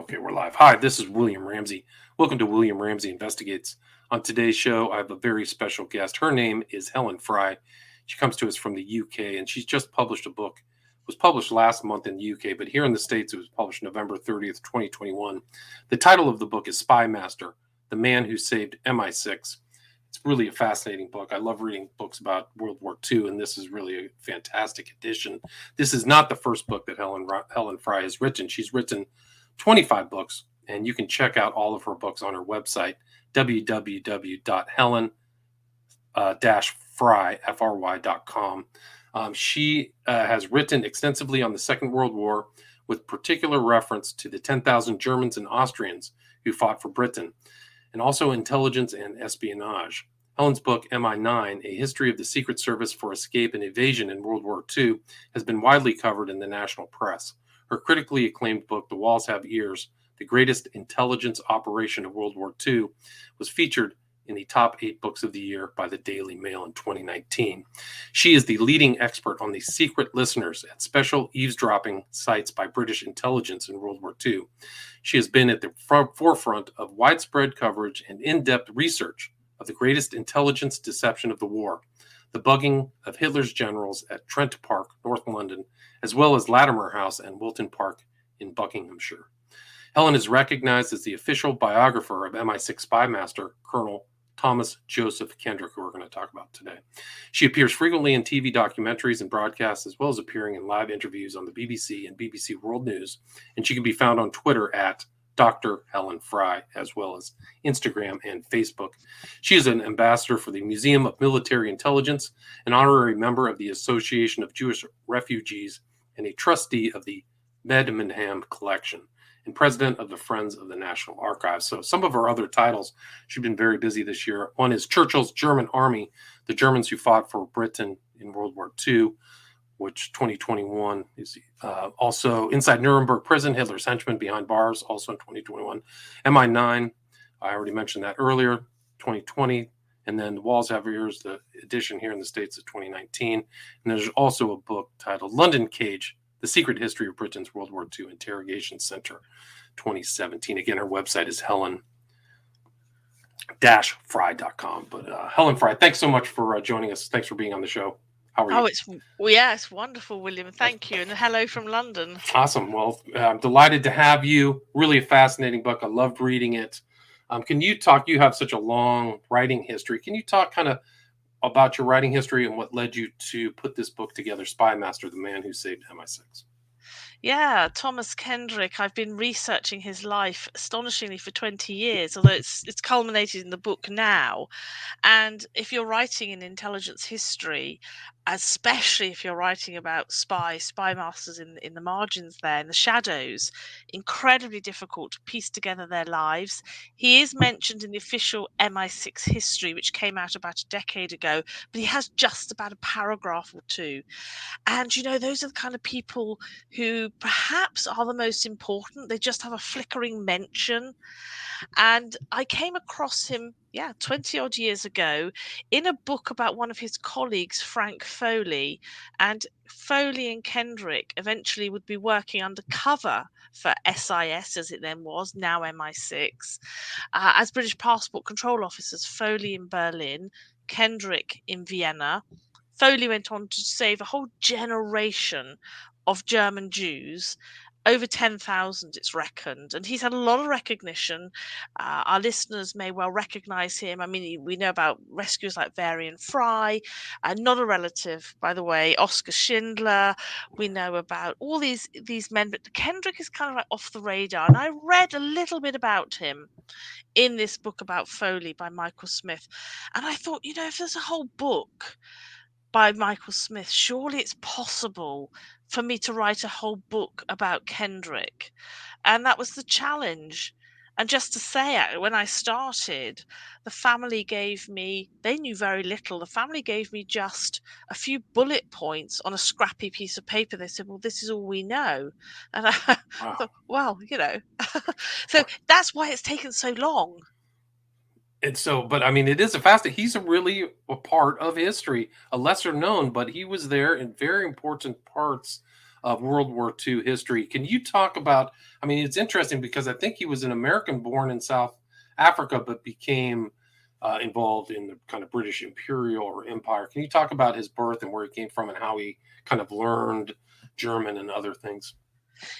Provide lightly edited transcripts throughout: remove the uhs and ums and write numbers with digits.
Okay, we're live. Hi, this is William Ramsey. Welcome to William Ramsey Investigates. On today's show, I have a very special guest. Her name is Helen Fry. She comes to us from the UK, and she's just published a book. It was published last month in the UK, but here in the States, it was published November 30th, 2021. The title of the book is Spymaster, The Man Who Saved MI6. It's really a fascinating book. I love reading books about World War II, and this is really a fantastic edition. This is not the first book that Helen Fry has written. She's written 25 books, and you can check out all of her books on her website, www.helen-fry.com. She has written extensively on the Second World War, with particular reference to the 10,000 Germans and Austrians who fought for Britain, and also intelligence and espionage. Helen's book, MI9, A History of the Secret Service for Escape and Evasion in World War II, has been widely covered in the national press. Her critically acclaimed book, The Walls Have Ears, The Greatest Intelligence Operation of World War II, was featured in the top 8 books of the year by the Daily Mail in 2019. She is the leading expert on the secret listeners at special eavesdropping sites by British intelligence in World War II. She has been at the forefront of widespread coverage and in-depth research of the greatest intelligence deception of the war, the bugging of Hitler's generals at Trent Park, North London, as well as Latimer House and Wilton Park in Buckinghamshire. Helen is recognized as the official biographer of MI6 Spymaster, Colonel Thomas Joseph Kendrick, who we're going to talk about today. She appears frequently in TV documentaries and broadcasts, as well as appearing in live interviews on the BBC and BBC World News, and she can be found on Twitter at Dr. Helen Fry, as well as Instagram and Facebook. She is an ambassador for the Museum of Military Intelligence, an honorary member of the Association of Jewish Refugees, and a trustee of the Medmenham Collection, and president of the Friends of the National Archives. So some of her other titles, she's been very busy this year. One is Churchill's German Army, the Germans who fought for Britain in World War II, which 2021 is also Inside Nuremberg Prison, Hitler's Henchmen Behind Bars, also in 2021. MI9, I already mentioned that earlier, 2020. And then The Walls Have Ears, the edition here in the States of 2019. And there's also a book titled London Cage, The Secret History of Britain's World War II Interrogation Center, 2017. Again, her website is helen-fry.com. But Helen Fry, thanks so much for joining us. Thanks for being on the show. How are you? It's wonderful, William. Thank you. And hello from London. Awesome. Well, I'm delighted to have you. Really a fascinating book. I loved reading it. Can you talk, you have such a long writing history. Can you talk kind of about your writing history and what led you to put this book together, Spymaster, The Man Who Saved MI6? Yeah, Thomas Kendrick. I've been researching his life astonishingly for 20 years, although it's culminated in the book now. And if you're writing in intelligence history, especially if you're writing about spy masters in the margins there, in the shadows, incredibly difficult to piece together their lives. He is mentioned in the official MI6 history, which came out about a decade ago, but he has just about a paragraph or two. And, those are the kind of people who perhaps are the most important. They just have a flickering mention. And I came across him, 20 odd years ago in a book about one of his colleagues, Frank Foley. And Foley and Kendrick eventually would be working undercover for SIS, as it then was, now MI6, as British passport control officers, Foley in Berlin, Kendrick in Vienna. Foley went on to save a whole generation of German Jews, over 10,000 it's reckoned, and he's had a lot of recognition. Our listeners may well recognize him. I mean, we know about rescuers like Varian Fry, not a relative, by the way, Oscar Schindler. We know about all these men, but Kendrick is kind of like off the radar, and I read a little bit about him in this book about Foley by Michael Smith, and I thought, if there's a whole book by Michael Smith, surely it's possible for me to write a whole book about Kendrick. And that was the challenge. And just to say, when I started, the family they knew very little. The family gave me just a few bullet points on a scrappy piece of paper. They said, well, this is all we know. And I thought, well, so that's why it's taken so long. And so, but I mean, it is a fascinating. He's really a part of history, a lesser known, but he was there in very important parts of World War II history. Can you talk about? I mean, it's interesting because I think he was an American born in South Africa, but became involved in the kind of British Imperial or Empire. Can you talk about his birth and where he came from and how he kind of learned German and other things?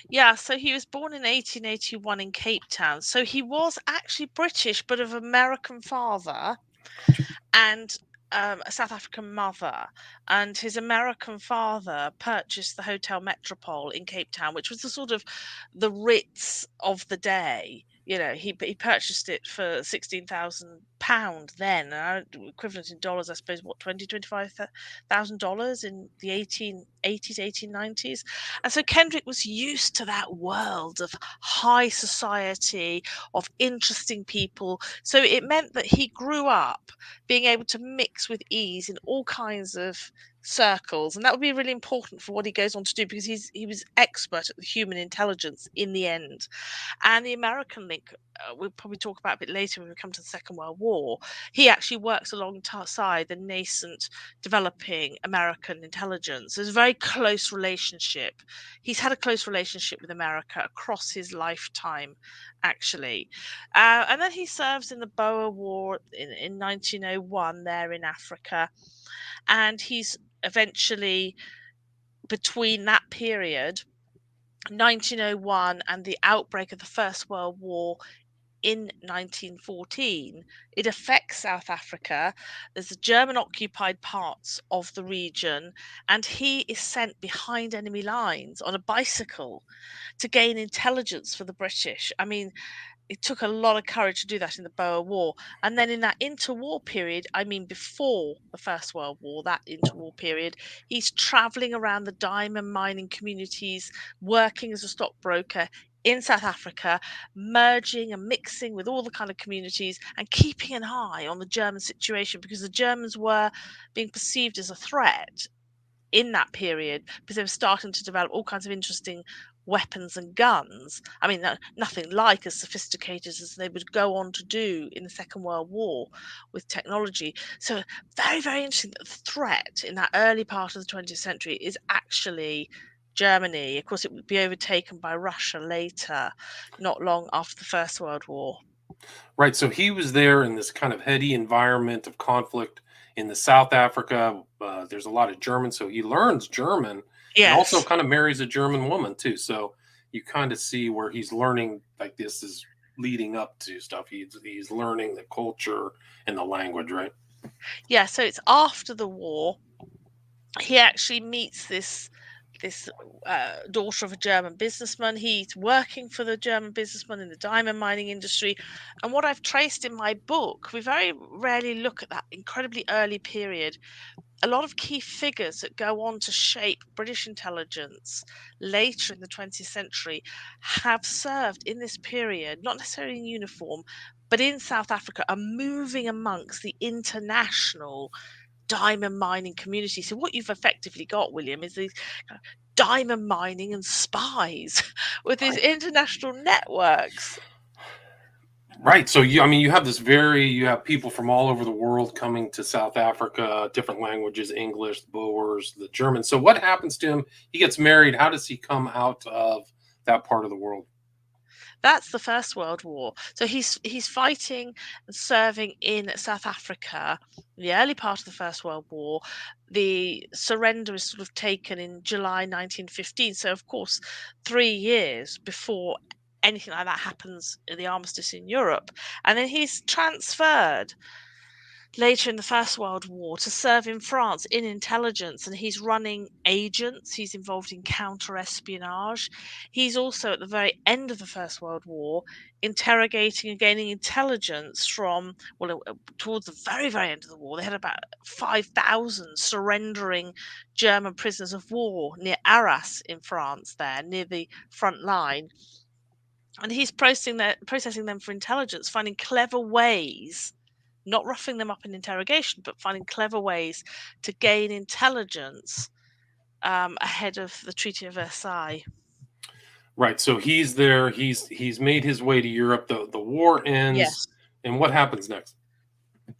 Yeah, so he was born in 1881 in Cape Town. So he was actually British, but of American father and a South African mother. And his American father purchased the Hotel Metropole in Cape Town, which was the sort of the Ritz of the day. You know, he purchased it for £16,000 then, equivalent in dollars, I suppose, what, 25,000 dollars in the 1880s, 1890s. And so Kendrick was used to that world of high society, of interesting people. So it meant that he grew up being able to mix with ease in all kinds of circles, and that would be really important for what he goes on to do, because he was expert at the human intelligence in the end. And the American link, we'll probably talk about a bit later when we come to the Second World War. He actually works alongside the nascent developing American intelligence. There's a very close relationship. He's had a close relationship with America across his lifetime, actually. And then he serves in the Boer War in 1901 there in Africa. And he's eventually, between that period, 1901 and the outbreak of the First World War in 1914, it affects South Africa. There's the German occupied parts of the region, and he is sent behind enemy lines on a bicycle to gain intelligence for the British. I mean, it took a lot of courage to do that in the Boer War. And then in that interwar period, I mean, before the First World War, that interwar period, he's traveling around the diamond mining communities, working as a stockbroker in South Africa, merging and mixing with all the kind of communities and keeping an eye on the German situation, because the Germans were being perceived as a threat in that period, because they were starting to develop all kinds of interesting weapons and guns. I mean, nothing like as sophisticated as they would go on to do in the Second World War with technology. So, very, very interesting that the threat in that early part of the 20th century is actually Germany. Of course, it would be overtaken by Russia later, not long after the First World War. Right. So he was there in this kind of heady environment of conflict in the South Africa. There's a lot of German, so he learns German and also Yes. kind of marries a German woman too. So you kind of see where he's learning, like, this is leading up to stuff. He's learning the culture and the language, right? Yeah, so it's after the war. He actually meets this daughter of a German businessman. He's working for the German businessman in the diamond mining industry. And what I've traced in my book, we very rarely look at that incredibly early period. A lot of key figures that go on to shape British intelligence later in the 20th century have served in this period, not necessarily in uniform, but in South Africa, are moving amongst the international diamond mining community. So what you've effectively got, William, is these diamond mining and spies with these Right. international networks. Right. So you, I mean, you have people from all over the world coming to South Africa, different languages, English, the Boers, the German. So what happens to him? He gets married. How does he come out of that part of the world? That's the First World War. So he's fighting and serving in South Africa in the early part of the First World War. The surrender is sort of taken in July 1915. So of course, 3 years before anything like that happens in the armistice in Europe. And then he's transferred later in the First World War to serve in France in intelligence, and he's running agents. He's involved in counter espionage. He's also, at the very end of the First World War, interrogating and gaining intelligence from, well, towards the very, very end of the war, they had about 5,000 surrendering German prisoners of war near Arras in France, there near the front line. And he's processing them for intelligence, finding clever ways, not roughing them up in interrogation, but finding clever ways to gain intelligence ahead of the Treaty of Versailles. Right. So he's there. He's made his way to Europe. The war ends, Yes. and what happens next?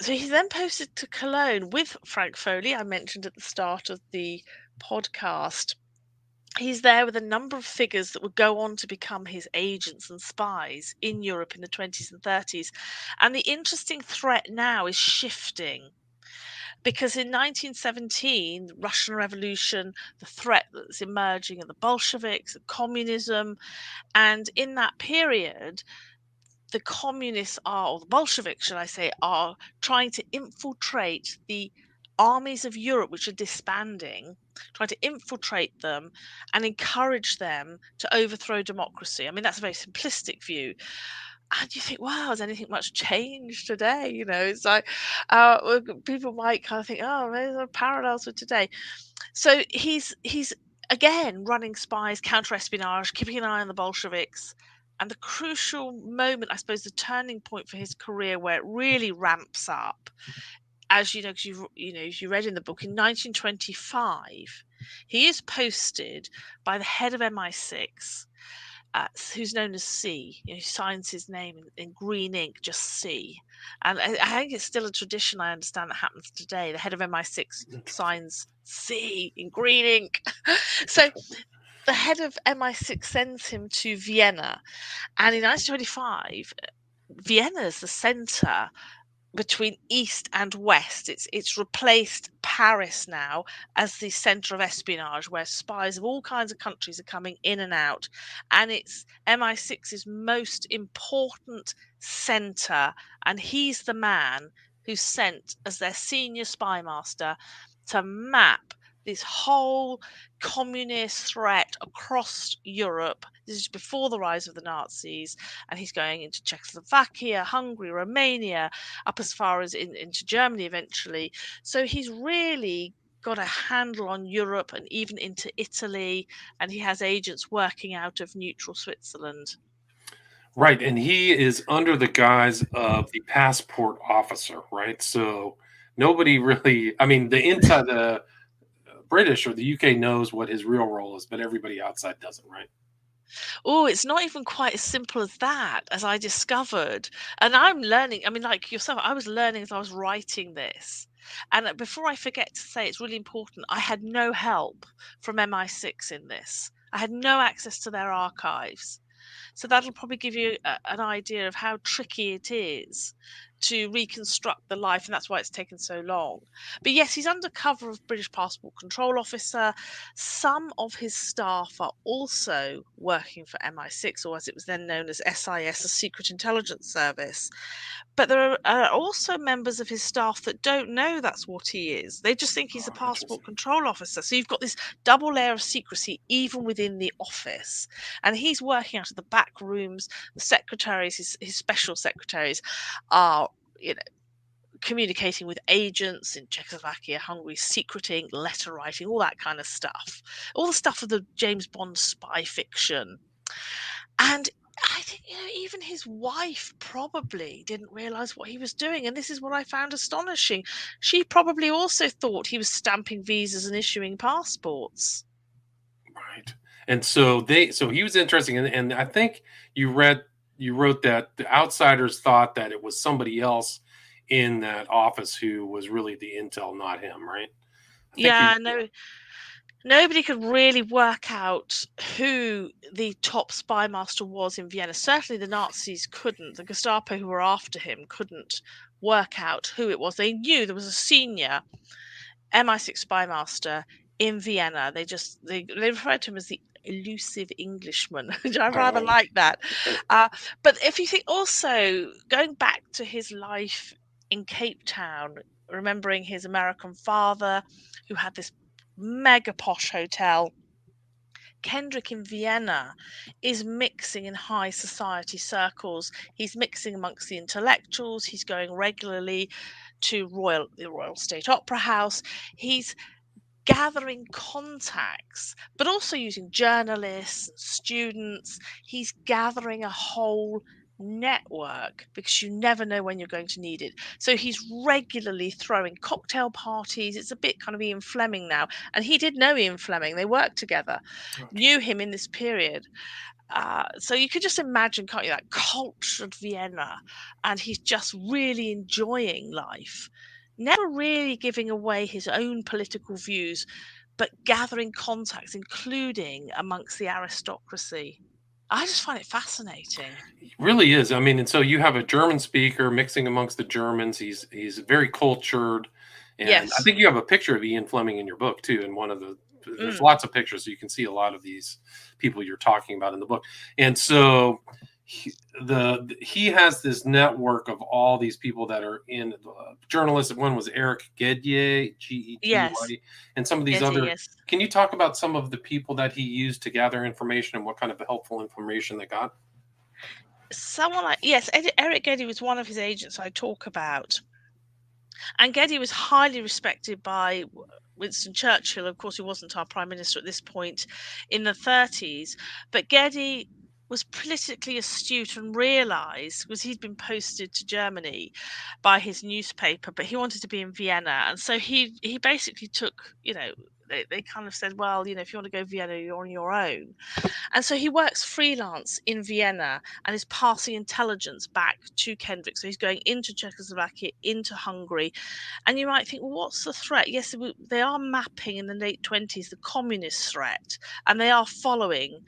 So he's then posted to Cologne with Frank Foley, I mentioned at the start of the podcast. He's there with a number of figures that would go on to become his agents and spies in Europe in the 20s and 30s. And the interesting threat now is shifting because in 1917, the Russian Revolution, the threat that's emerging are the Bolsheviks, and communism. And in that period, the communists are, or the Bolsheviks, should I say, are trying to infiltrate the armies of Europe, which are disbanding, trying to infiltrate them and encourage them to overthrow democracy. I mean, that's a very simplistic view. And you think, wow, has anything much changed today? You know, it's like people might kind of think, oh, there's a parallels with today. So he's again running spies, counter-espionage, keeping an eye on the Bolsheviks. And the crucial moment, I suppose, the turning point for his career where it really ramps up, as you know, because as you read in the book, in 1925, he is posted by the head of MI6, who's known as C. He signs his name in green ink, just C. And I think it's still a tradition, I understand, that happens today. The head of MI6 Interesting. signs C in green ink. So the head of MI6 sends him to Vienna. And in 1925, Vienna is the center between East and West. It's replaced Paris now as the center of espionage, where spies of all kinds of countries are coming in and out, and it's MI6's most important center, and he's the man who's sent as their senior spymaster to map this whole communist threat across Europe. This is before the rise of the Nazis, and he's going into Czechoslovakia, Hungary, Romania, up as far as into Germany eventually. So he's really got a handle on Europe and even into Italy, and he has agents working out of neutral Switzerland. Right, and he is under the guise of the passport officer, right? So nobody really, I mean, the inside the British or the UK knows what his real role is, but everybody outside doesn't, right? Oh, it's not even quite as simple as that, as I discovered. And I'm learning, I mean, like yourself, I was learning as I was writing this. And before I forget to say, it's really important, I had no help from MI6 in this. I had no access to their archives. So that'll probably give you an idea of how tricky it is to reconstruct the life, and that's why it's taken so long. But yes, he's undercover of British Passport Control Officer. Some of his staff are also working for MI6, or as it was then known as SIS, a Secret Intelligence Service. But there are also members of his staff that don't know that's what he is. They just think he's a Oh, passport interesting. control officer. So you've got this double layer of secrecy even within the office. And he's working out of the back rooms. The secretaries, his special secretaries, are, you know, communicating with agents in Czechoslovakia, Hungary, secreting, letter writing, all that kind of stuff. All the stuff of the James Bond spy fiction. And I think, even his wife probably didn't realize what he was doing. And this is what I found astonishing. She probably also thought he was stamping visas and issuing passports. Right. And so he was interesting, and I think you wrote that the outsiders thought that it was somebody else in that office who was really the intel, not him, right? I think you Yeah, no, nobody could really work out who the top spy master was in Vienna. Certainly the Nazis couldn't. The Gestapo who were after him couldn't work out who it was. They knew there was a senior MI6 spy master in Vienna. They referred to him as the elusive Englishman, which I rather oh, like that. okay. But if you think also going back to his life in Cape Town, remembering his American father who had this mega posh hotel. Kendrick in Vienna is mixing in high society circles. He's mixing amongst the intellectuals. He's going regularly to the Royal State Opera House. He's gathering contacts, but also using journalists and students. He's gathering a whole network because you never know when you're going to need it. So he's regularly throwing cocktail parties. It's a bit kind of Ian Fleming now. And he did know Ian Fleming, they worked together, knew Interesting. him in this period. So you could just imagine, can't you, that cultured Vienna, and he's just really enjoying life, never really giving away his own political views, but gathering contacts, including amongst the aristocracy. I just find it fascinating. It really is. I mean, and so you have a German speaker mixing amongst the Germans. He's very cultured, and I Yes. think you have a picture of Ian Fleming in your book too. In one of the there's Mm. lots of pictures, so you can see a lot of these people you're talking about in the book. And so he has this network of all these people that are in journalists. One was Eric Gedye, Yes. Gety, and some of these Getty, other. yes. Can you talk about some of the people that he used to gather information and what kind of helpful information they got? Someone like, yes, Eric Geddy was one of his agents I talk about. And Geddy was highly respected by Winston Churchill. Of course, he wasn't our prime minister at this point in the 30s, but Geddy was politically astute and realized, because he'd been posted to Germany by his newspaper, but he wanted to be in Vienna, and so he basically took, they kind of said, well, if you want to go Vienna, you're on your own. And so he works freelance in Vienna and is passing intelligence back to Kendrick. So he's going into Czechoslovakia, into Hungary. And you might think, well, what's the threat? Yes, they are mapping in the late 20s the communist threat, and they are following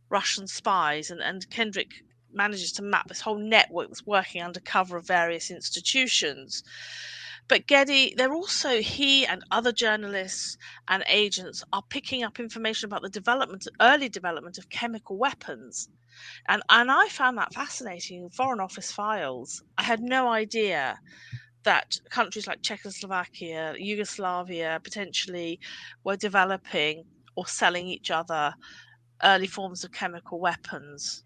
Russian spies. And Kendrick manages to map this whole network that's working under cover of various institutions. But Geddy, they're also, he and other journalists and agents are picking up information about the early development of chemical weapons. And I found that fascinating in Foreign Office files. I had no idea that countries like Czechoslovakia, Yugoslavia potentially were developing or selling each other early forms of chemical weapons.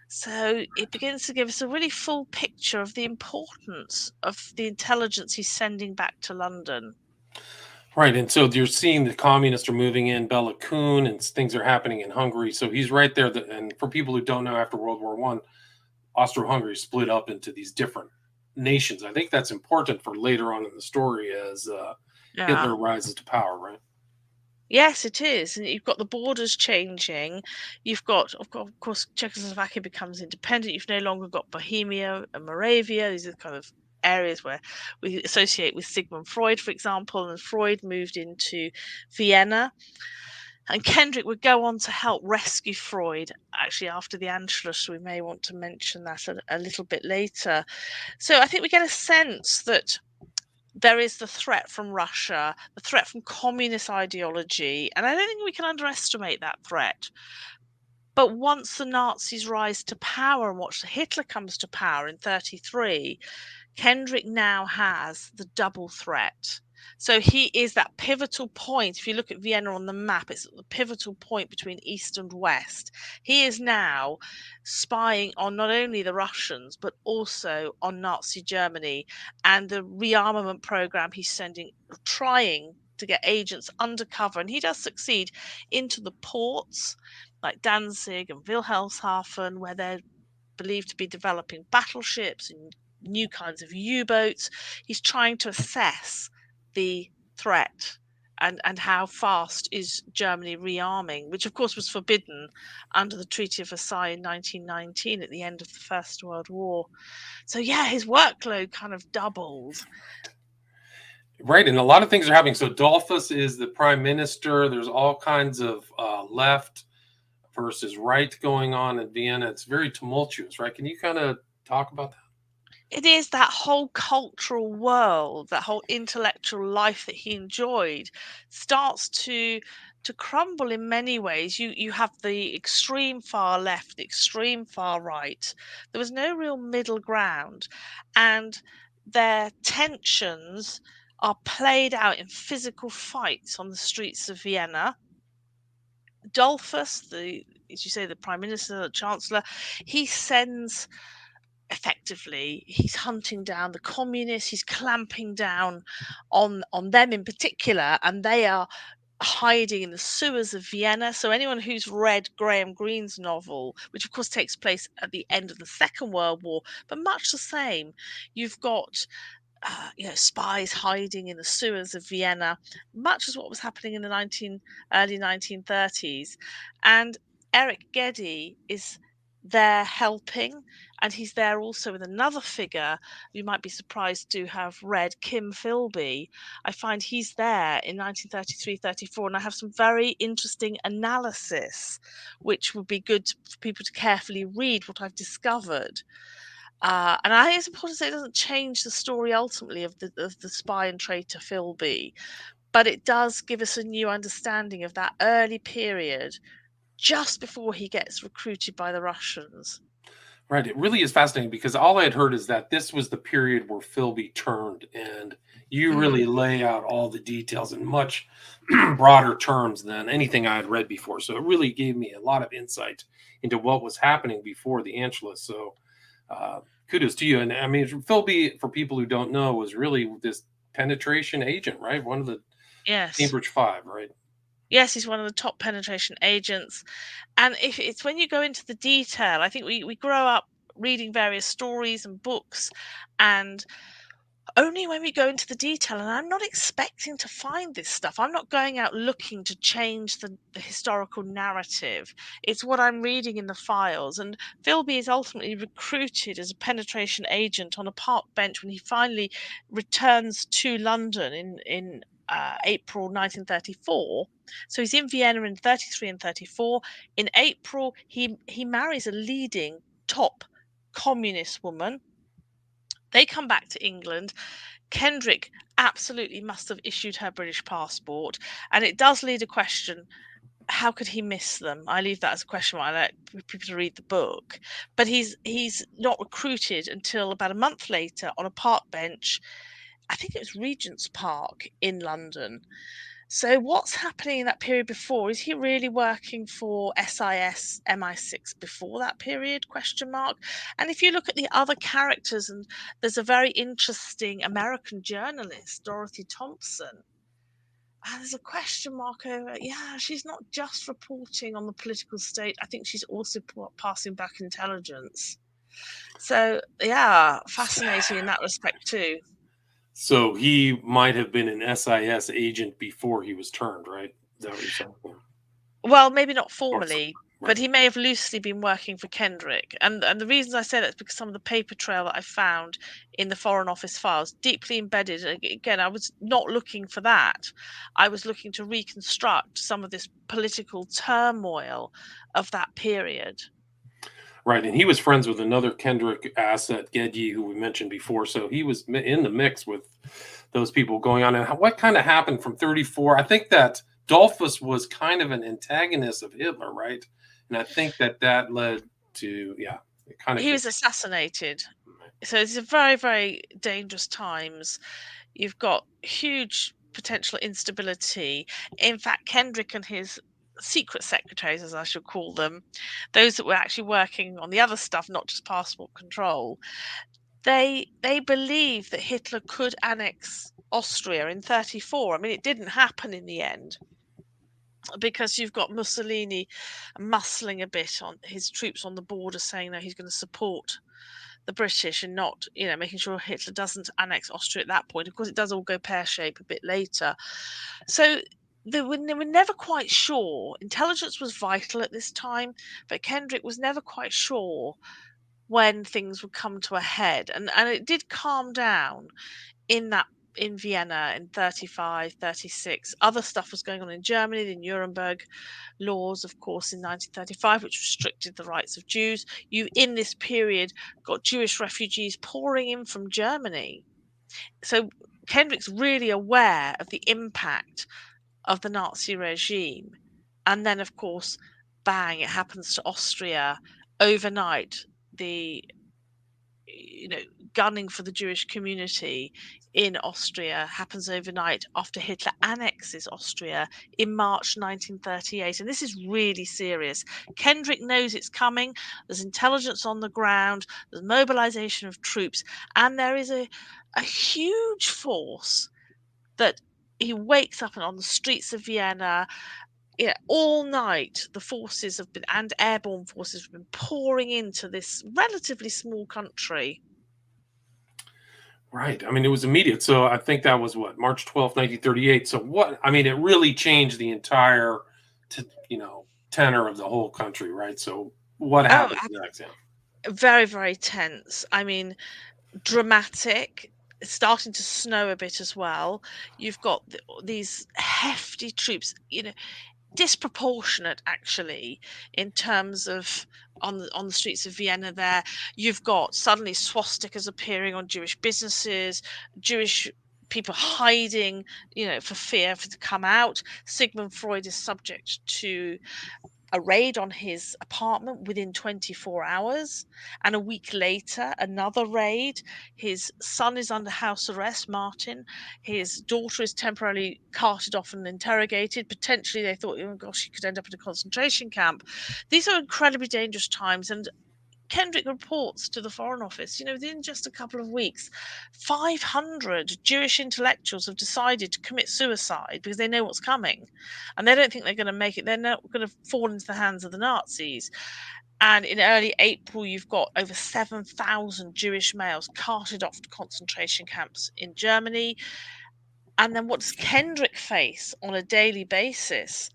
So it begins to give us a really full picture of the importance of the intelligence he's sending back to London. Right, and so you're seeing the communists are moving in Bela Kun, and things are happening in Hungary. So he's right there. And for people who don't know, after World War One, Austro-Hungary split up into these different nations. I think that's important for later on in the story as Yeah. Hitler rises to power. Right. Yes, it is. And you've got the borders changing. You've got, of course, Czechoslovakia becomes independent. You've no longer got Bohemia and Moravia. These are kind of areas where we associate with Sigmund Freud, for example. And Freud moved into Vienna. And Kendrick would go on to help rescue Freud, actually, after the Anschluss. We may want to mention that a little bit later. So I think we get a sense that there is the threat from Russia, the threat from communist ideology, and I don't think we can underestimate that threat. But once the Nazis rise to power and once Hitler comes to power in 33, Kendrick now has the double threat. So he is that pivotal point. If you look at Vienna on the map, it's the pivotal point between East and West. He is now spying on not only the Russians, but also on Nazi Germany and the rearmament program he's sending, trying to get agents undercover. And he does succeed into the ports like Danzig and Wilhelmshaven, where they're believed to be developing battleships and new kinds of U-boats. He's trying to assess the threat and how fast is Germany rearming, which of course was forbidden under the Treaty of Versailles in 1919 at the end of the First World War. So yeah, his workload kind of doubled. Right, and a lot of things are happening. So Dolphus is the prime minister. There's all kinds of left versus right going on in Vienna. It's very tumultuous, right? Can you kind of talk about that? It is that whole cultural world, that whole intellectual life that he enjoyed starts to crumble in many ways. You have the extreme far left, the extreme far right. There was no real middle ground, and their tensions are played out in physical fights on the streets of Vienna. Dollfuss, as you say, the prime minister, the chancellor, he sends effectively, he's hunting down the communists, he's clamping down on them in particular, and they are hiding in the sewers of Vienna. So anyone who's read Graham Greene's novel, which of course takes place at the end of the Second World War, but much the same, you've got spies hiding in the sewers of Vienna, much as what was happening in the early 1930s. And Eric Geddy is there helping, and he's there also with another figure you might be surprised to have read, Kim Philby. I find he's there in 1933-34, and I have some very interesting analysis, which would be good for people to carefully read what I've discovered. And I think it's important to say it doesn't change the story ultimately of the spy and traitor Philby, but it does give us a new understanding of that early period just before he gets recruited by the Russians. Right. It really is fascinating because all I had heard is that this was the period where Philby turned, and you really Mm. lay out all the details in much broader terms than anything I had read before. So it really gave me a lot of insight into what was happening before the Anschluss. So kudos to you. And I mean, Philby, for people who don't know, was really this penetration agent, right? One of the Yes. Cambridge Five, right? Yes, he's one of the top penetration agents. And if it's when you go into the detail, I think we grow up reading various stories and books, and only when we go into the detail, and I'm not expecting to find this stuff. I'm not going out looking to change the historical narrative. It's what I'm reading in the files. And Philby is ultimately recruited as a penetration agent on a park bench when he finally returns to London in April 1934. So he's in Vienna in 33 and 34. In April, he marries a leading top communist woman. They come back to England. Kendrick absolutely must have issued her British passport, and it does lead a question: how could he miss them? I leave that as a question mark. I like people to read the book, but he's not recruited until about a month later on a park bench. I think it was Regent's Park in London. So what's happening in that period before? Is he really working for SIS, MI6 before that period? Question mark. And if you look at the other characters, and there's a very interesting American journalist, Dorothy Thompson. And there's a question mark over. Yeah, she's not just reporting on the political state. I think she's also passing back intelligence. So yeah, fascinating in that respect too. So he might have been an SIS agent before he was turned, right? Is that what you're saying? Well, maybe not Or formally, but right. he may have loosely been working for Kendrick. And the reasons I say that is because some of the paper trail that I found in the Foreign Office files, deeply embedded. Again, I was not looking for that. I was looking to reconstruct some of this political turmoil of that period. Right, and he was friends with another Kendrick asset, Gedye, who we mentioned before. So he was in the mix with those people going on. And what kind of happened from 34? I think that Dollfuss was kind of an antagonist of Hitler, right? And I think that that led to, yeah, it kind of He was continued. assassinated. So it's a very, very dangerous times. You've got huge potential instability. In fact, Kendrick and his secret secretaries, as I should call them, those that were actually working on the other stuff, not just passport control, they believed that Hitler could annex Austria in 34. I mean, it didn't happen in the end because you've got Mussolini muscling a bit on his troops on the border, saying that he's going to support the British and not, making sure Hitler doesn't annex Austria at that point. Of course, it does all go pear shaped a bit later. So they were never quite sure. Intelligence was vital at this time, but Kendrick was never quite sure when things would come to a head. And it did calm down in that in Vienna in 35, 36. Other stuff was going on in Germany, the Nuremberg laws, of course, in 1935, which restricted the rights of Jews. You, in this period, got Jewish refugees pouring in from Germany. So Kendrick's really aware of the impact of the Nazi regime. And then, of course, bang, it happens to Austria overnight. The you know, gunning for the Jewish community in Austria happens overnight after Hitler annexes Austria in March 1938. And this is really serious. Kendrick knows it's coming. There's intelligence on the ground, there's mobilization of troops, and there is a huge force that he wakes up and on the streets of Vienna. Yeah, all night the forces have been, and airborne forces have been pouring into this relatively small country. Right. I mean, it was immediate. So I think that was what, March 12th, 1938. So what, I mean, it really changed the entire, tenor of the whole country, right? So what Oh, happens next? Yeah. very, very tense. I mean, dramatic. It's starting to snow a bit as well. You've got these hefty troops, disproportionate actually in terms of on the streets of Vienna there. You've got suddenly swastikas appearing on Jewish businesses, Jewish people hiding, for fear to come out. Sigmund Freud is subject to a raid on his apartment within 24 hours. And a week later, another raid. His son is under house arrest, Martin. His daughter is temporarily carted off and interrogated. Potentially, they thought, oh gosh, she could end up in a concentration camp. These are incredibly dangerous times. And Kendrick reports to the Foreign Office, within just a couple of weeks, 500 Jewish intellectuals have decided to commit suicide because they know what's coming. And they don't think they're going to make it. They're not going to fall into the hands of the Nazis. And in early April, you've got over 7,000 Jewish males carted off to concentration camps in Germany. And then what does Kendrick face on a daily basis?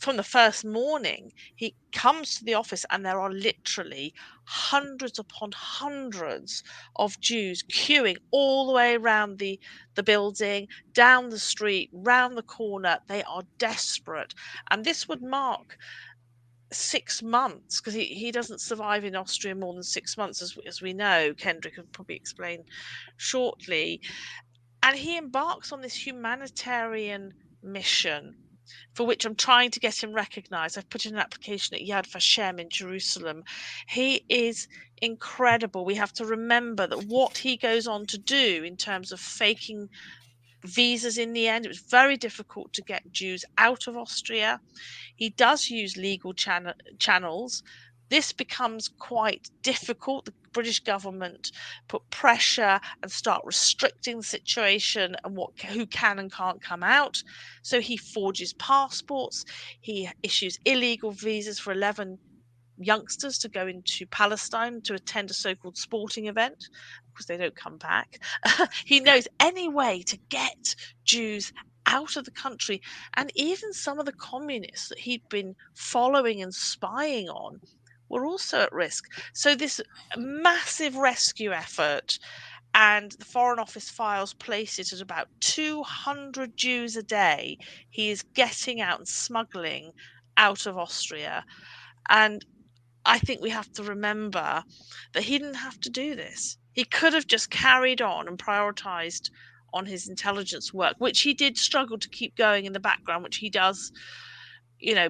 From the first morning, he comes to the office and there are literally hundreds upon hundreds of Jews queuing all the way around the building, down the street, round the corner. They are desperate. And this would mark 6 months, because he doesn't survive in Austria more than 6 months, as we know. Kendrick will probably explain shortly. And he embarks on this humanitarian mission for which I'm trying to get him recognized. I've put in an application at Yad Vashem in Jerusalem. He is incredible. We have to remember that what he goes on to do in terms of faking visas in the end, it was very difficult to get Jews out of Austria. He does use legal channels. This becomes quite difficult. The British government put pressure and start restricting the situation and who can and can't come out. So he forges passports. He issues illegal visas for 11 youngsters to go into Palestine to attend a so-called sporting event, because they don't come back. He knows any way to get Jews out of the country, and even some of the communists that he'd been following and spying on were also at risk. So this massive rescue effort, and the Foreign Office files place it at about 200 Jews a day he is getting out and smuggling out of Austria. And I think we have to remember that he didn't have to do this. He could have just carried on and prioritized on his intelligence work, which he did struggle to keep going in the background, which he does,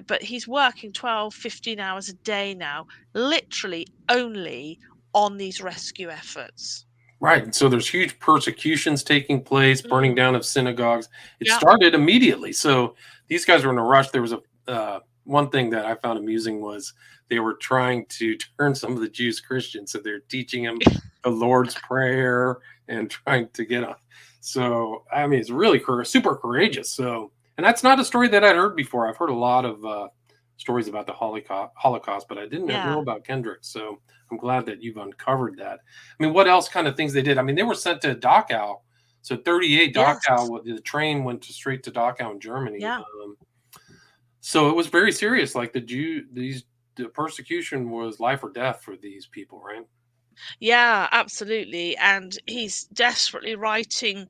but he's working 12, 15 hours a day now, literally only on these rescue efforts. Right. And so there's huge persecutions taking place, burning Mm, down of synagogues. It yeah, started immediately. So these guys were in a rush. There was a one thing that I found amusing was they were trying to turn some of the Jews Christians. So they're teaching them the Lord's Prayer and trying to get on. So I mean, it's really super courageous. So, and that's not a story that I'd heard before. I've heard a lot of stories about the Holocaust, but I didn't know yeah, about Kendrick. So I'm glad that you've uncovered that. I mean, what else kind of things they did? I mean, they were sent to Dachau. So 38 yes, Dachau, the train went straight to Dachau in Germany. yeah. So it was very serious. Like the persecution was life or death for these people, right? Yeah, absolutely. And he's desperately writing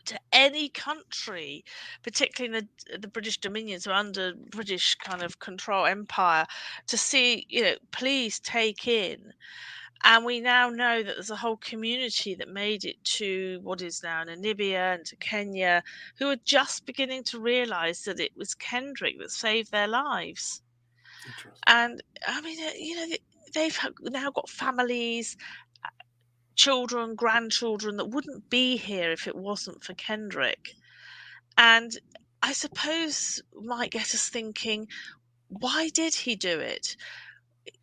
to any country, particularly in the British dominions or under British kind of control empire, to see, please take in. And we now know that there's a whole community that made it to what is now Namibia and to Kenya, who are just beginning to realize that it was Kendrick that saved their lives. Interesting. And I mean, they've now got families, children, grandchildren that wouldn't be here if it wasn't for Kendrick. And I suppose might get us thinking, why did he do it?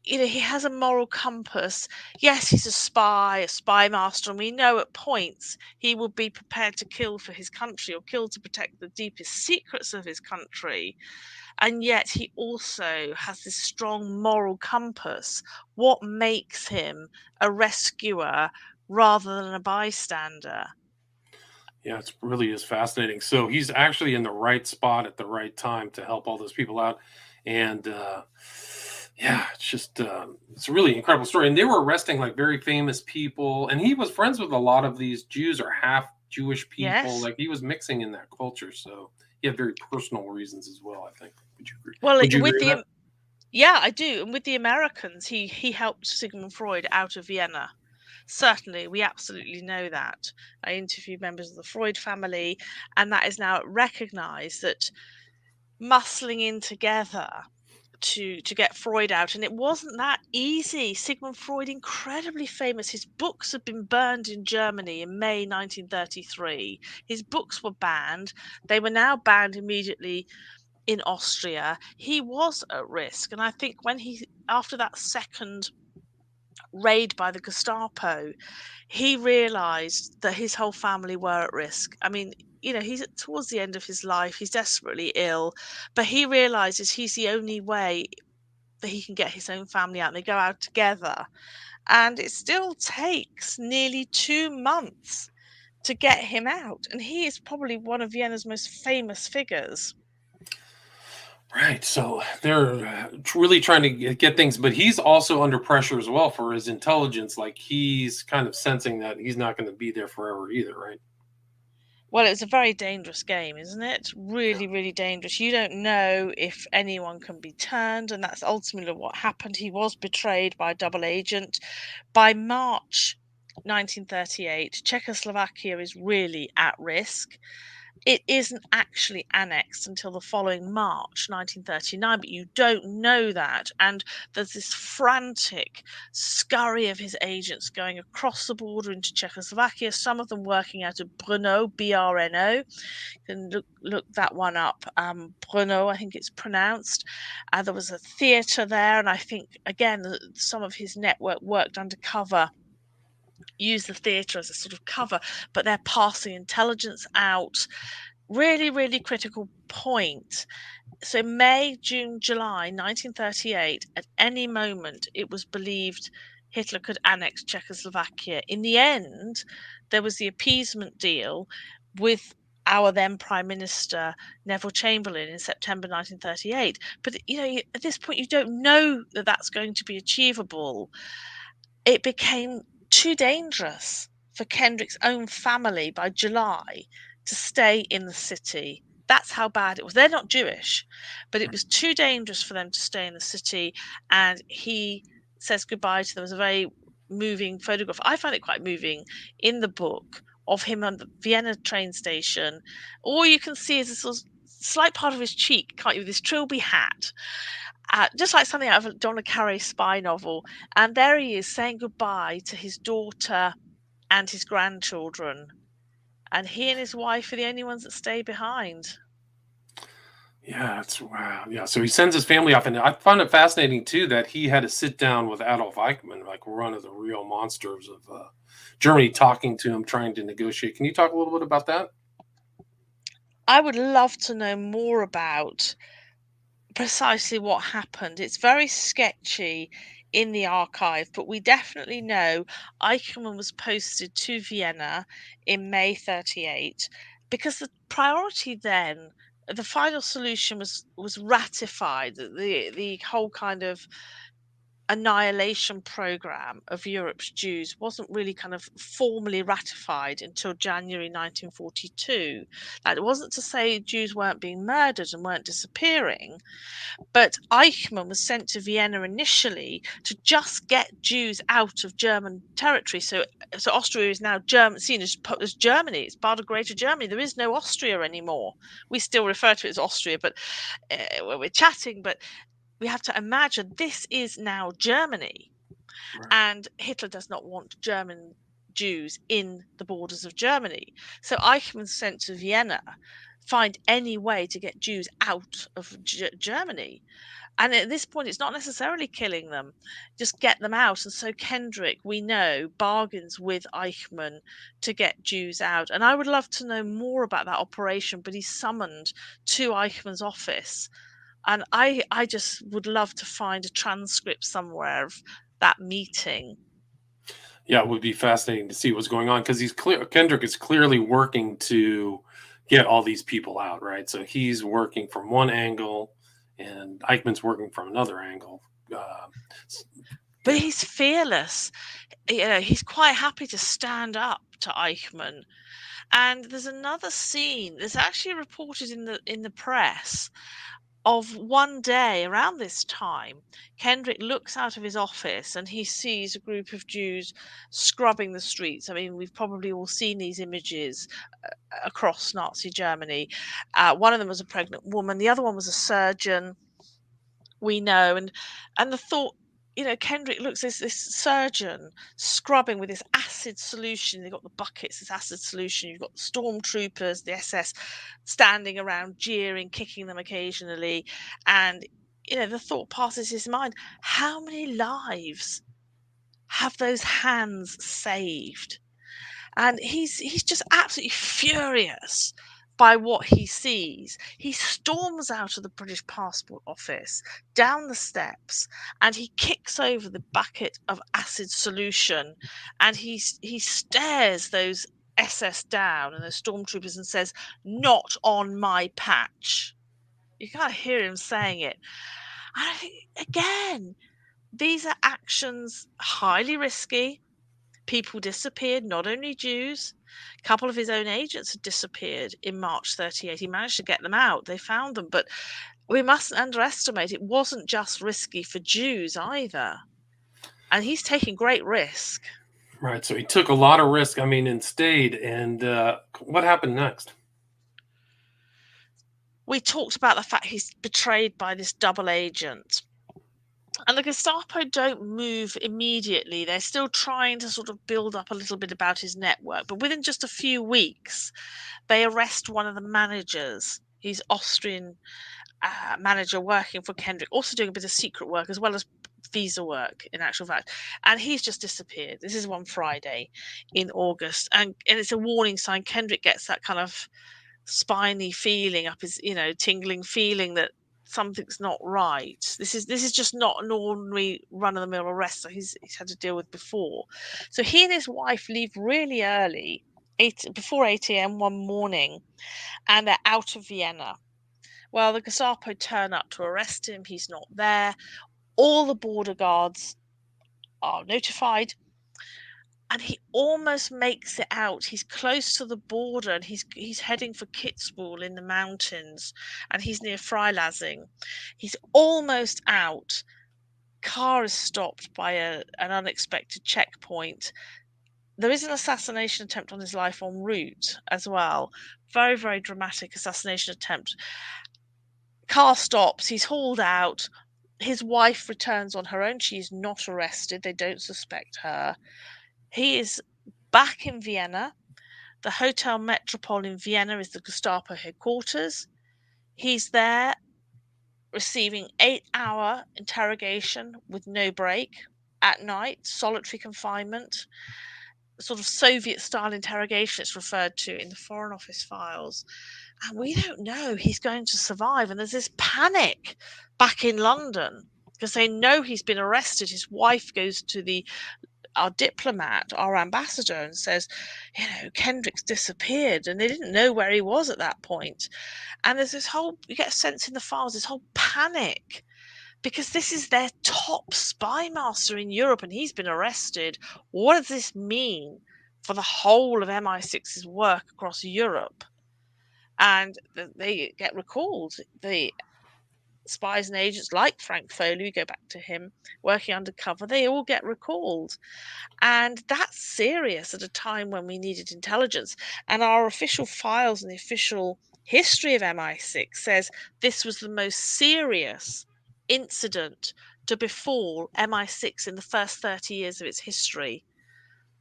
He has a moral compass. Yes, he's a spy, a spy master, and we know at points he would be prepared to kill for his country or kill to protect the deepest secrets of his country. And yet he also has this strong moral compass. What makes him a rescuer rather than a bystander? Yeah, it's really is fascinating. So he's actually in the right spot at the right time to help all those people out. And Yeah, it's a really incredible story. And they were arresting like very famous people, and he was friends with a lot of these Jews or half Jewish people. Yes. Like he was mixing in that culture, so he had very personal reasons as well. I think. Would you agree? Well, Would you with agree with the yeah, I do. And with the Americans, he helped Sigmund Freud out of Vienna. Certainly, we absolutely know that. I interviewed members of the Freud family, and that is now recognized that muscling in together to get Freud out, and it wasn't that easy. Sigmund Freud, incredibly famous. His books had been burned in Germany in May 1933. His books were banned. They were now banned immediately in Austria. He was at risk, and I think when he after that second raid by the Gestapo, he realized that his whole family were at risk. I mean, he's towards the end of his life. He's desperately ill, but he realizes he's the only way that he can get his own family out, and they go out together. And it still takes nearly 2 months to get him out. And he is probably one of Vienna's most famous figures. Right. So they're really trying to get things, but he's also under pressure as well for his intelligence. Like he's kind of sensing that he's not going to be there forever either, right? Well, it's a very dangerous game, isn't it? Really, really dangerous. You don't know if anyone can be turned, and that's ultimately what happened. He was betrayed by a double agent. By March 1938, Czechoslovakia is really at risk. It isn't actually annexed until the following March 1939, but you don't know that. And there's this frantic scurry of his agents going across the border into Czechoslovakia, some of them working out of Brno, BRNO. You can look that one up. Brno, I think it's pronounced. There was a theatre there, and I think, again, some of his network worked undercover, use the theatre as a sort of cover, but they're passing intelligence out. Really, really critical point. So May, June, July 1938, at any moment it was believed Hitler could annex Czechoslovakia. In the end, there was the appeasement deal with our then Prime Minister Neville Chamberlain in September 1938. But at this point, you don't know that that's going to be achievable. It became too dangerous for Kendrick's own family by July to stay in the city. That's how bad it was. They're not Jewish, but it was too dangerous for them to stay in the city. And he says goodbye to them. There was a very moving photograph. I find it quite moving in the book of him on the Vienna train station. All you can see is a sort of slight part of his cheek, can't you, with this trilby hat, just like something out of a Donna Carey spy novel. And there he is saying goodbye to his daughter and his grandchildren. And he and his wife are the only ones that stay behind. Yeah, it's wow. Yeah, so he sends his family off, and I find it fascinating too that he had to sit down with Adolf Eichmann, like one of the real monsters of Germany, talking to him, trying to negotiate. Can you talk a little bit about that? I would love to know more about precisely what happened. It's very sketchy in the archive, but we definitely know Eichmann was posted to Vienna in May 38 because the priority then, the final solution was ratified. The whole kind of annihilation program of Europe's Jews wasn't really kind of formally ratified until January 1942. That wasn't to say Jews weren't being murdered and weren't disappearing, but Eichmann was sent to Vienna initially to just get Jews out of German territory. So Austria is now seen as Germany. It's part of Greater Germany. There is no Austria anymore. We still refer to it as Austria, but when we're chatting, but we have to imagine this is now Germany. Right. And Hitler does not want German Jews in the borders of Germany. So Eichmann's sent to Vienna, find any way to get Jews out of Germany. And at this point, it's not necessarily killing them, just get them out. And so Kendrick, we know, bargains with Eichmann to get Jews out. And I would love to know more about that operation, but he's summoned to Eichmann's office. And I just would love to find a transcript somewhere of that meeting. Yeah, it would be fascinating to see what's going on because he's clear. Kendrick is clearly working to get all these people out, right? So he's working from one angle, and Eichmann's working from another angle, But he's fearless. He's quite happy to stand up to Eichmann. And there's another scene that's actually reported in the press of one day around this time. Kendrick looks out of his office and he sees a group of Jews scrubbing the streets. I mean, we've probably all seen these images across Nazi Germany. One of them was a pregnant woman, the other one was a surgeon. We know, and the thought, Kendrick looks this surgeon scrubbing with this acid solution. They've got the buckets, this acid solution. You've got the stormtroopers, the SS, standing around, jeering, kicking them occasionally, and the thought passes his mind: how many lives have those hands saved? And he's just absolutely furious by what he sees. He storms out of the British Passport Office, down the steps, and he kicks over the bucket of acid solution, and he stares those SS down and those stormtroopers and says, "Not on my patch." You can't hear him saying it. And I think, again, these are actions highly risky. People disappeared, not only Jews. A couple of his own agents had disappeared in March 38. He managed to get them out. They found them. But we mustn't underestimate, it wasn't just risky for Jews either. And he's taking great risk. Right. So he took a lot of risk, and stayed. And what happened next? We talked about the fact he's betrayed by this double agent. And the Gestapo don't move immediately. They're still trying to sort of build up a little bit about his network. But within just a few weeks, they arrest one of the managers. He's Austrian manager working for Kendrick, also doing a bit of secret work as well as visa work, in actual fact. And he's just disappeared. This is one Friday in August. And it's a warning sign. Kendrick gets that kind of spiny feeling up his, tingling feeling that something's not right. This is just not an ordinary run-of-the-mill arrest that he's had to deal with before. So he and his wife leave really early, before 8 a.m. one morning, and they're out of Vienna. Well, the Gestapo turn up to arrest him. He's not there. All the border guards are notified, and he almost makes it out. He's close to the border, and he's heading for Kitzbühel in the mountains, and he's near Freilassing. He's almost out. Car is stopped by an unexpected checkpoint. There is an assassination attempt on his life en route as well. Very, very dramatic assassination attempt. Car stops. He's hauled out. His wife returns on her own. She is not arrested. They don't suspect her. He is back in Vienna. The Hotel Metropole in Vienna is the Gestapo headquarters. He's there receiving 8-hour interrogation with no break at night, solitary confinement, sort of Soviet-style interrogation it's referred to in the Foreign Office files. And we don't know he's going to survive. And there's this panic back in London because they know he's been arrested. His wife goes to our diplomat, our ambassador, and says, Kendrick's disappeared, and they didn't know where he was at that point. And there's this whole, you get a sense in the files, this whole panic, because this is their top spymaster in Europe, and he's been arrested. What does this mean for the whole of MI6's work across Europe? And they get recalled. The spies and agents like Frank Foley, we go back to him, working undercover, they all get recalled. And that's serious at a time when we needed intelligence. And our official files and the official history of MI6 says this was the most serious incident to befall MI6 in the first 30 years of its history.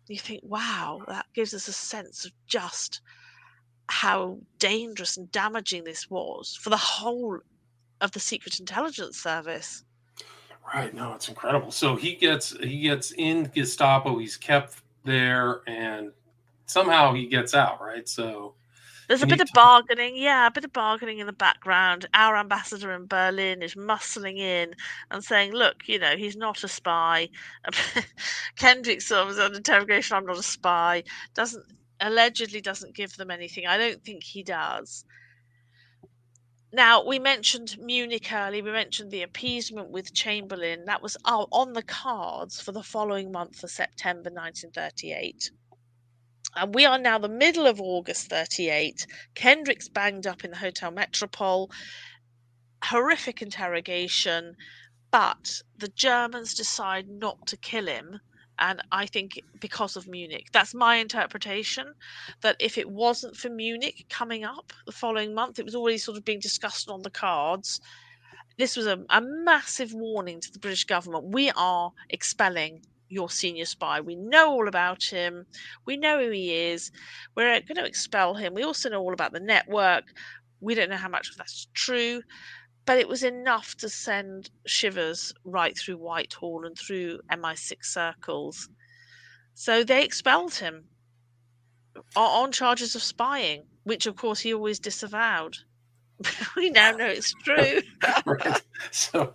You think, wow, that gives us a sense of just how dangerous and damaging this was for the whole of the Secret Intelligence Service. Right. No, it's incredible. So he gets in Gestapo. He's kept there, and somehow he gets out. Right. So there's a bit of bargaining. Yeah, a bit of bargaining in the background. Our ambassador in Berlin is muscling in and saying, look, he's not a spy. Kendrick sort of was under interrogation. I'm not a spy. Allegedly doesn't give them anything. I don't think he does. Now, we mentioned Munich earlier. We mentioned the appeasement with Chamberlain. That was on the cards for the following month of September 1938. And we are now the middle of August 38. Kendrick's banged up in the Hotel Metropole. Horrific interrogation. But the Germans decide not to kill him. And I think because of Munich. That's my interpretation. That if it wasn't for Munich coming up the following month, it was already sort of being discussed on the cards. This was a massive warning to the British government. We are expelling your senior spy. We know all about him. We know who he is. We're going to expel him. We also know all about the network. We don't know how much of that's true, but it was enough to send shivers right through Whitehall and through MI6 circles. So they expelled him on charges of spying, which of course he always disavowed. We now know it's true. Right. So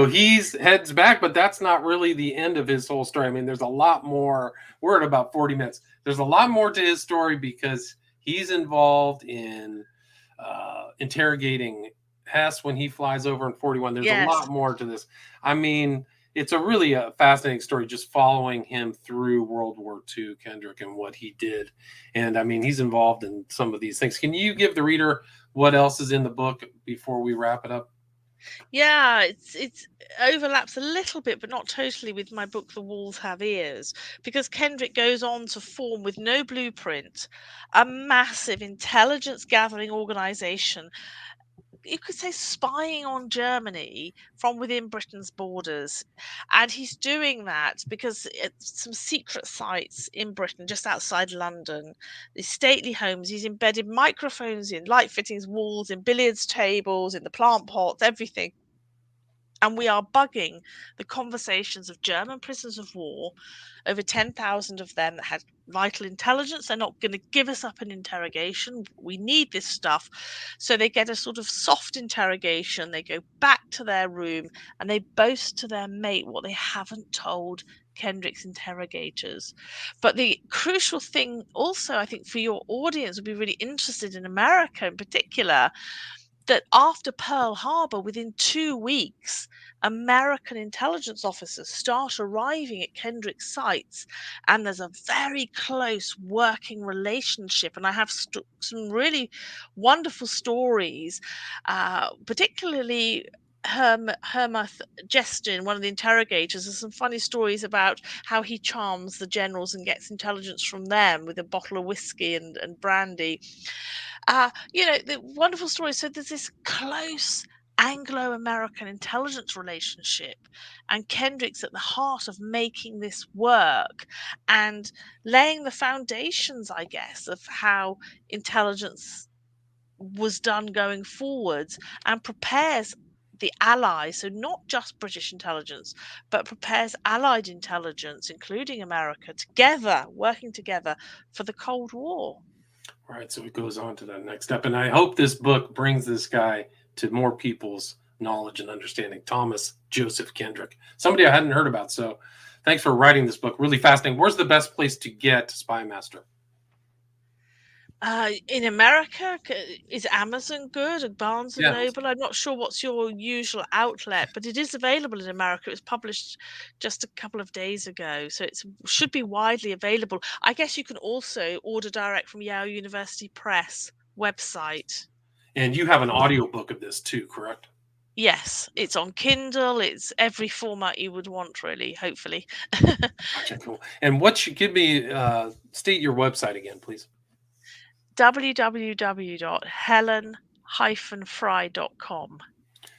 he's heads back, but that's not really the end of his whole story. I mean, there's a lot more. We're at about 40 minutes. There's a lot more to his story because he's involved in interrogating Hess when he flies over in 41. There's a Yes. lot more to this. I mean, it's a really fascinating story just following him through World War II, Kendrick, and what he did. And I mean, he's involved in some of these things. Can you give the reader what else is in the book before we wrap it up? Yeah, it's overlaps a little bit, but not totally with my book, The Walls Have Ears, because Kendrick goes on to form, with no blueprint, a massive intelligence gathering organization. You could say spying on Germany from within Britain's borders. And he's doing that because it's some secret sites in Britain, just outside London, these stately homes. He's embedded microphones in light fittings, walls, in billiards tables, in the plant pots, everything. And we are bugging the conversations of German prisoners of war, over 10,000 of them that had vital intelligence. They're not going to give us up an interrogation. We need this stuff. So they get a sort of soft interrogation. They go back to their room and they boast to their mate what they haven't told Kendrick's interrogators. But the crucial thing also, I think, for your audience would be really interested in America in particular, that after Pearl Harbor, within 2 weeks, American intelligence officers start arriving at Kendrick's sites, and there's a very close working relationship. And I have some really wonderful stories, particularly Hermuth Jestin, one of the interrogators. There's some funny stories about how he charms the generals and gets intelligence from them with a bottle of whiskey and brandy. The wonderful story. So there's this close Anglo-American intelligence relationship, and Kendrick's at the heart of making this work and laying the foundations, I guess, of how intelligence was done going forwards, and prepares the allies, so not just British intelligence, but prepares allied intelligence, including America, together, working together for the Cold War. All right, so it goes on to that next step. And I hope this book brings this guy to more people's knowledge and understanding. Thomas Joseph Kendrick, somebody I hadn't heard about. So thanks for writing this book. Really fascinating. Where's the best place to get Spymaster? In America, is Amazon good? Or Barnes and Yeah. Noble? I'm not sure what's your usual outlet, but it is available in America. It was published just a couple of days ago, so it should be widely available. I guess you can also order direct from Yale University Press website. And you have an audiobook of this too, correct? Yes, it's on Kindle. It's every format you would want, really, hopefully. Gotcha, cool. And what should give me state your website again, please? www.helen-fry.com.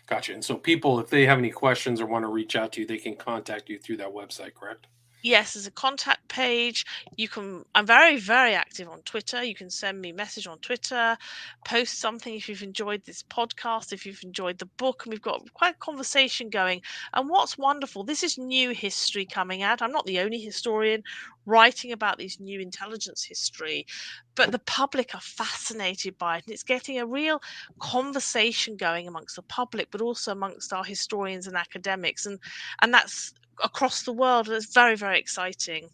Gotcha. And so people, if they have any questions or want to reach out to you, they can contact you through that website, correct? Yes, there's a contact page. I'm very, very active on Twitter. You can send me a message on Twitter, post something if you've enjoyed this podcast, if you've enjoyed the book, and we've got quite a conversation going. And what's wonderful, this is new history coming out. I'm not the only historian writing about these new intelligence history, but the public are fascinated by it. And it's getting a real conversation going amongst the public, but also amongst our historians and academics. And that's across the world. It's very, very exciting.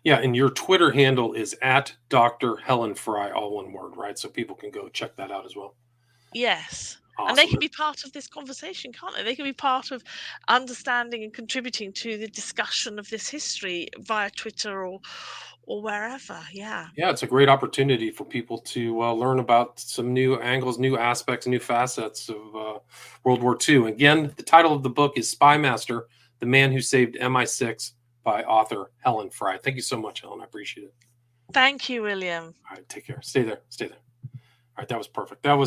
Yeah, and your Twitter handle is at Dr. Helen Fry, all one word, right? So people can go check that out as well. Yes. And they Awesome. can be part of this conversation, can't they? They can be part of understanding and contributing to the discussion of this history via Twitter or wherever. Yeah. Yeah, it's a great opportunity for people to learn about some new angles, new aspects, new facets of World War II. Again, the title of the book is Spymaster, The Man Who Saved MI6 by author Helen Fry. Thank you so much, Helen. I appreciate it. Thank you, William. All right, take care. Stay there. Stay there. All right, that was perfect. That was